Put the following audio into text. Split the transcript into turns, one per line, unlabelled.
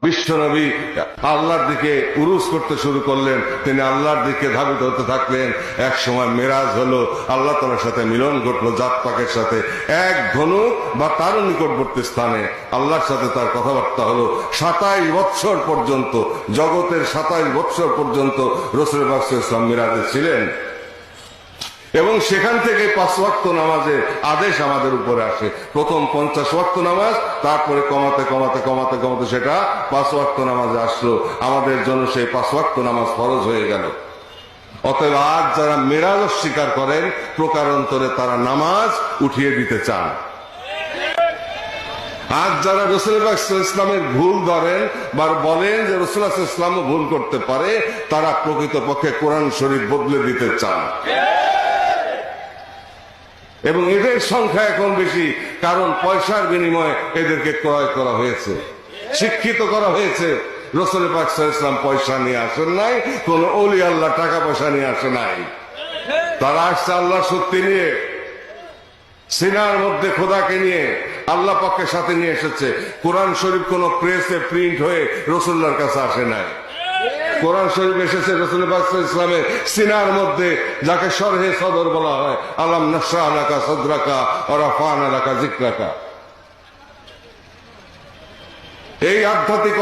বিশ্বনবী আল্লাহর দিকে উরুস করতে শুরু করলেন, তিনি আল্লাহর দিকে ধাবিত হতে থাকলেন। এক সময় মেরাজ হলো, আল্লাহ তাআলার সাথে মিলন ঘটলো, জাত পাকের সাথে এক ধনুক বা তারও নিকটবর্তী স্থানে আল্লাহর সাথে তার কথাবার্তা হলো। 27 বৎসর পর্যন্ত, জগতের 27 বৎসর পর্যন্ত রাসূল পাক সাল্লাল্লাহু আলাইহি ওয়াসাল্লাম মিরাজে ছিলেন। এবং সেখান থেকে 5 ওয়াক্ত নামাজের আদেশ আমাদের উপরে আসে। প্রথম 50 ওয়াক্ত নামাজ, তারপরে কমাতে কমাতে কমাতে কমাতে সেটা 5 ওয়াক্ত নামাজে আসলো। আমাদের জন্য সেই 5 ওয়াক্ত নামাজ ফরজ হয়ে গেল। অতএব আজ যারা মেরাজ অস্বীকার করেন, প্রকারান্তরে তারা নামাজ উঠিয়ে দিতে চান। আজ যারা রাসূল পাক সাল্লাল্লাহু আলাইহি ওয়াসাল্লামের ভুল ধরেন বা বলেন যে রাসূল সাল্লাল্লাহু আলাইহি ওয়াসাল্লামও ভুল করতে পারে, তারা প্রকৃতপক্ষে কোরআন শরীফ বদলে দিতে চান। এবং এদের সংখ্যা এখন বেশি, কারণ পয়সার বিনিময়ে এদেরকে ক্রয় করা হয়েছে, শিক্ষিত করা হয়েছে। রাসূল পাক সাল্লাল্লাহু আলাইহি ওয়াসাল্লাম পয়সা নিয়ে আসেন নাই, কোন ওলি আল্লাহ টাকা পয়সা নিয়ে আসে নাই। তারা আসছে আল্লাহ শক্তি নিয়ে, সিনার মধ্যে খোদাকে নিয়ে, আল্লাহ পাকের সাথে নিয়ে এসেছে। কোরআন শরীফ কোন প্রেসে প্রিন্ট হয়ে রাসূলুল্লাহর কাছে আসে নাই। কোরআন শরীফ এসেছে রাসূল পাক সাল্লাল্লাহু আলাইহি ওয়াসাল্লামের সিনার মধ্যে, যাকে শরহে সদর বলা হয়। আলাম নাশরাহ লাকা সাদরাকা ওয়া রাফা'না লাকা যিকরাকা। এই আধ্যাত্মিক